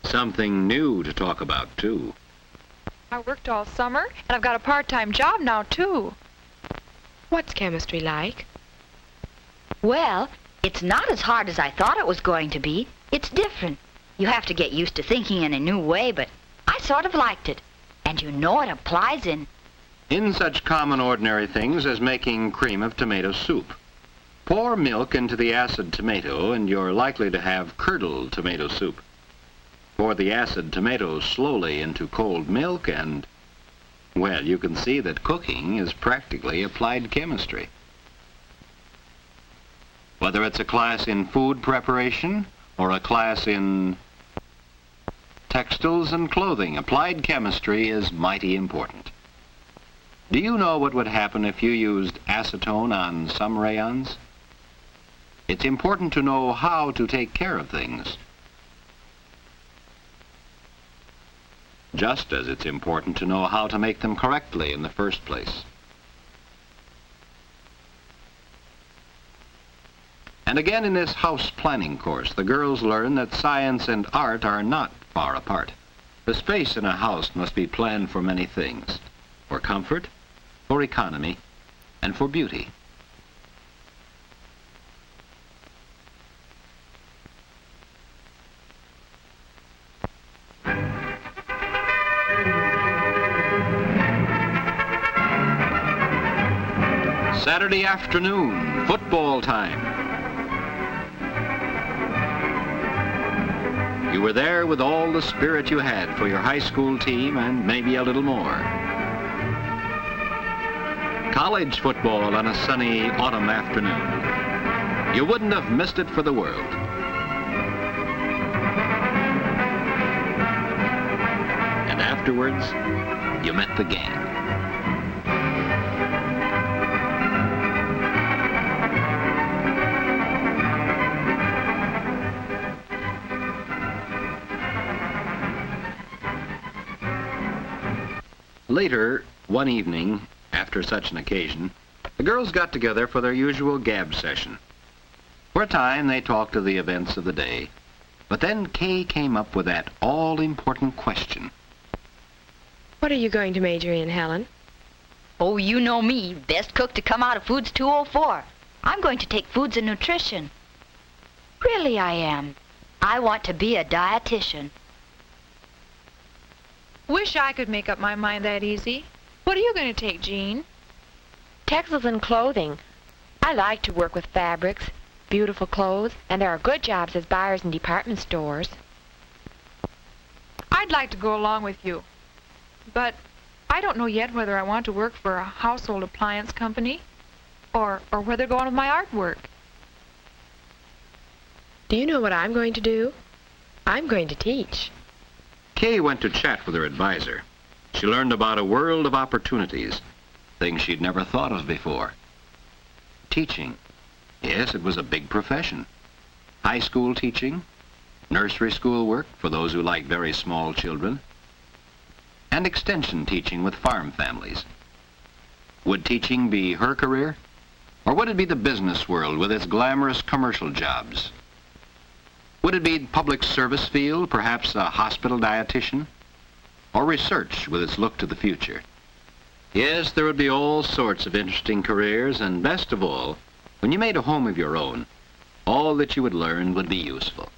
Something new to talk about, too. I worked all summer, and I've got a part-time job now, too. What's chemistry like? Well, it's not as hard as I thought it was going to be. It's different. You have to get used to thinking in a new way, but I sort of liked it. And you know it applies in such common ordinary things as making cream of tomato soup. Pour milk into the acid tomato, and you're likely to have curdled tomato soup. Pour the acid tomatoes slowly into cold milk, and, well, you can see that cooking is practically applied chemistry. Whether it's a class in food preparation or a class in textiles and clothing, applied chemistry is mighty important. Do you know what would happen if you used acetone on some rayons? It's important to know how to take care of things. Just as it's important to know how to make them correctly in the first place. And again in this house planning course, the girls learn that science and art are not far apart. The space in a house must be planned for many things. For comfort, for economy, and for beauty. Saturday afternoon, football time. You were there with all the spirit you had for your high school team and maybe a little more. College football on a sunny autumn afternoon. You wouldn't have missed it for the world. And afterwards, you met the gang. Later, one evening, after such an occasion, the girls got together for their usual gab session. For a time, they talked of the events of the day, but then Kay came up with that all-important question. What are you going to major in, Helen? Oh, you know me, best cook to come out of Foods 204. I'm going to take foods and nutrition. Really, I am. I want to be a dietitian. Wish I could make up my mind that easy. What are you going to take, Jean? Textiles and clothing. I like to work with fabrics, beautiful clothes, and there are good jobs as buyers in department stores. I'd like to go along with you, but I don't know yet whether I want to work for a household appliance company or whether to go on with my artwork. Do you know what I'm going to do? I'm going to teach. Kay went to chat with her advisor. She learned about a world of opportunities, things she'd never thought of before. Teaching. Yes, it was a big profession. High school teaching, nursery school work for those who like very small children, and extension teaching with farm families. Would teaching be her career? Or would it be the business world with its glamorous commercial jobs? Would it be the public service field, perhaps a hospital dietitian? Or research with its look to the future? Yes, there would be all sorts of interesting careers, and best of all, when you made a home of your own, all that you would learn would be useful.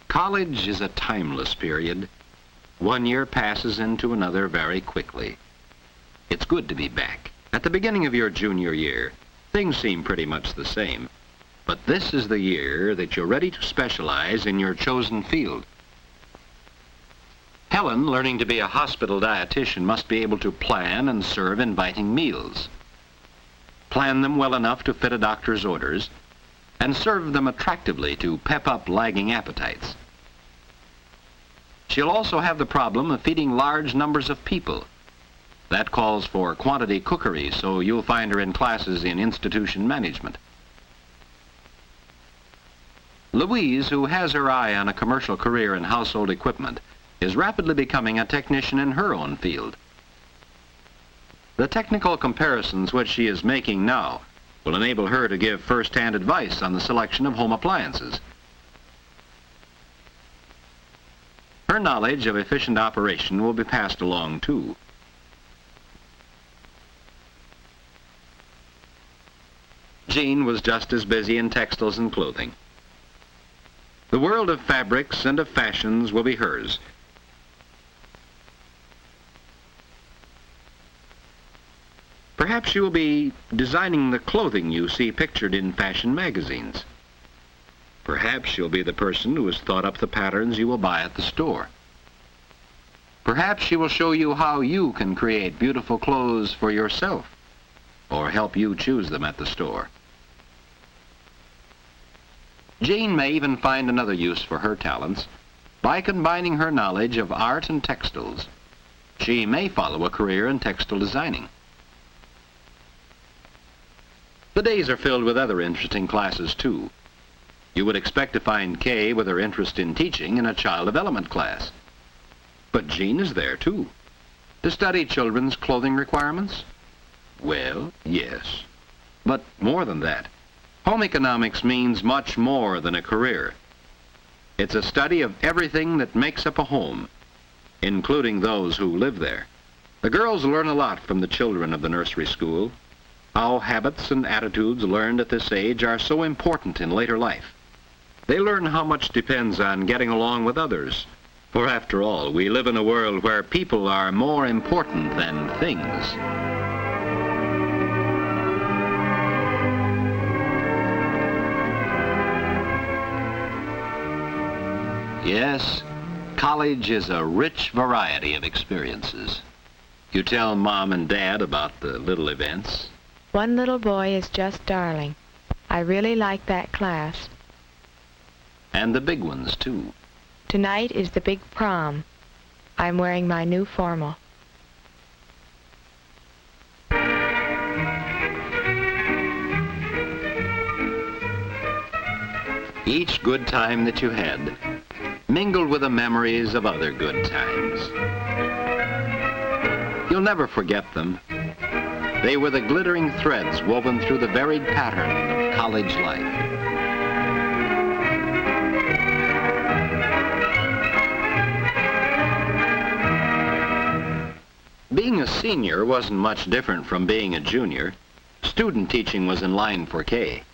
College is a timeless period. One year passes into another very quickly. It's good to be back. At the beginning of your junior year, things seem pretty much the same. But this is the year that you're ready to specialize in your chosen field. Helen, learning to be a hospital dietitian, must be able to plan and serve inviting meals. Plan them well enough to fit a doctor's orders, and serve them attractively to pep up lagging appetites. She'll also have the problem of feeding large numbers of people. That calls for quantity cookery, so you'll find her in classes in institution management. Louise, who has her eye on a commercial career in household equipment, is rapidly becoming a technician in her own field. The technical comparisons which she is making now will enable her to give first-hand advice on the selection of home appliances. Her knowledge of efficient operation will be passed along, too. Jean was just as busy in textiles and clothing. The world of fabrics and of fashions will be hers. Perhaps she will be designing the clothing you see pictured in fashion magazines. Perhaps she'll be the person who has thought up the patterns you will buy at the store. Perhaps she will show you how you can create beautiful clothes for yourself, or help you choose them at the store. Jean may even find another use for her talents by combining her knowledge of art and textiles. She may follow a career in textile designing. The days are filled with other interesting classes, too. You would expect to find Kay with her interest in teaching in a child development class. But Jean is there, too. To study children's clothing requirements? Well, yes. But more than that. Home economics means much more than a career. It's a study of everything that makes up a home, including those who live there. The girls learn a lot from the children of the nursery school. How habits and attitudes learned at this age are so important in later life. They learn how much depends on getting along with others. For after all, we live in a world where people are more important than things. Yes, college is a rich variety of experiences. You tell Mom and Dad about the little events. One little boy is just darling. I really like that class. And the big ones, too. Tonight is the big prom. I'm wearing my new formal. Each good time that you had, mingled with the memories of other good times. You'll never forget them. They were the glittering threads woven through the varied pattern of college life. Being a senior wasn't much different from being a junior. Student teaching was in line for Kay.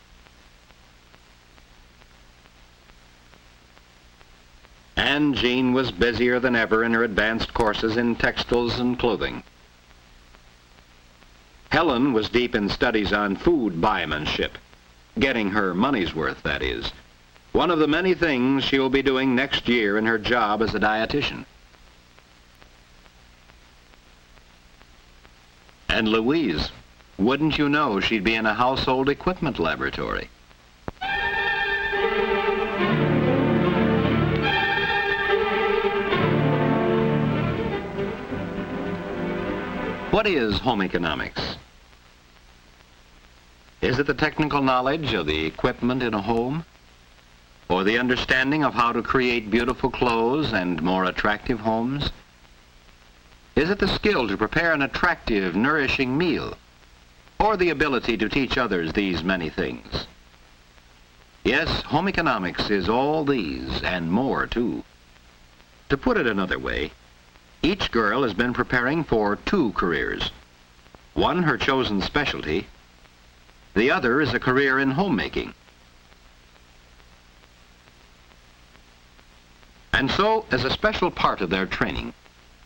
And Jean was busier than ever in her advanced courses in textiles and clothing. Helen was deep in studies on food buymanship, getting her money's worth, that is. One of the many things she'll be doing next year in her job as a dietitian. And Louise, wouldn't you know she'd be in a household equipment laboratory? What is home economics? Is it the technical knowledge of the equipment in a home? Or the understanding of how to create beautiful clothes and more attractive homes? Is it the skill to prepare an attractive, nourishing meal? Or the ability to teach others these many things? Yes, home economics is all these and more, too. To put it another way, each girl has been preparing for two careers. One, her chosen specialty. The other is a career in homemaking. And so, as a special part of their training,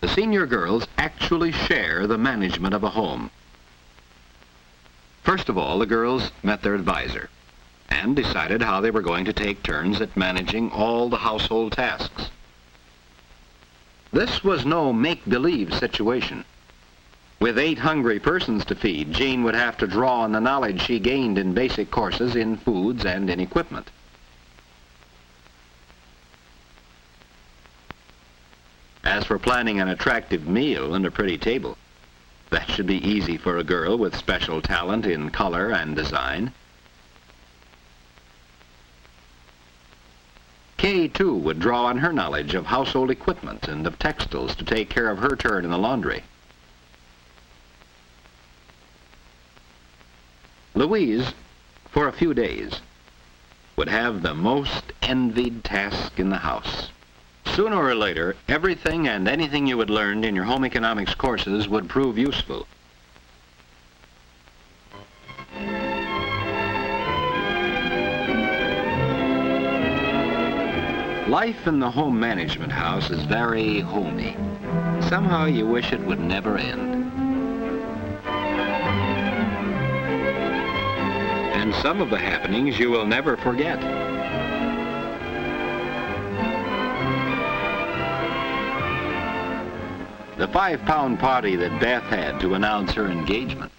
the senior girls actually share the management of a home. First of all, the girls met their advisor and decided how they were going to take turns at managing all the household tasks. This was no make-believe situation. With 8 hungry persons to feed, Jean would have to draw on the knowledge she gained in basic courses in foods and in equipment. As for planning an attractive meal and a pretty table, that should be easy for a girl with special talent in color and design. Kay, too, would draw on her knowledge of household equipment and of textiles to take care of her turn in the laundry. Louise, for a few days, would have the most envied task in the house. Sooner or later, everything and anything you had learned in your home economics courses would prove useful. Life in the home management house is very homey. Somehow you wish it would never end. And some of the happenings you will never forget. The 5-pound party that Beth had to announce her engagement.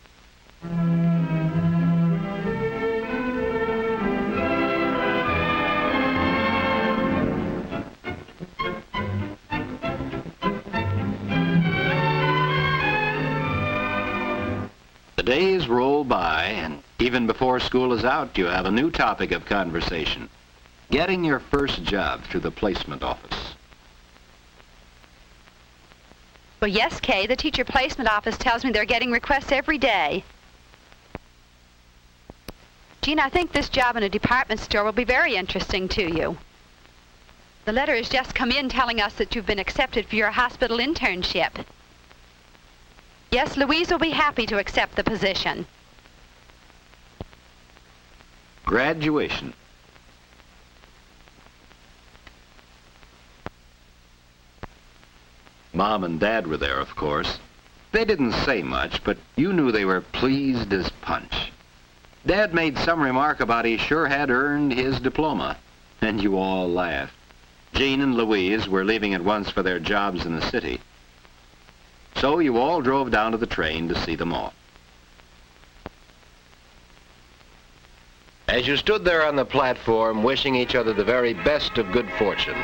The days roll by, and even before school is out, you have a new topic of conversation. Getting your first job through the placement office. Well, yes, Kay, the teacher placement office tells me they're getting requests every day. Jean, I think this job in a department store will be very interesting to you. The letter has just come in telling us that you've been accepted for your hospital internship. Yes, Louise will be happy to accept the position. Graduation. Mom and Dad were there, of course. They didn't say much, but you knew they were pleased as punch. Dad made some remark about he sure had earned his diploma, and you all laughed. Jean and Louise were leaving at once for their jobs in the city. So you all drove down to the train to see them off. As you stood there on the platform wishing each other the very best of good fortune,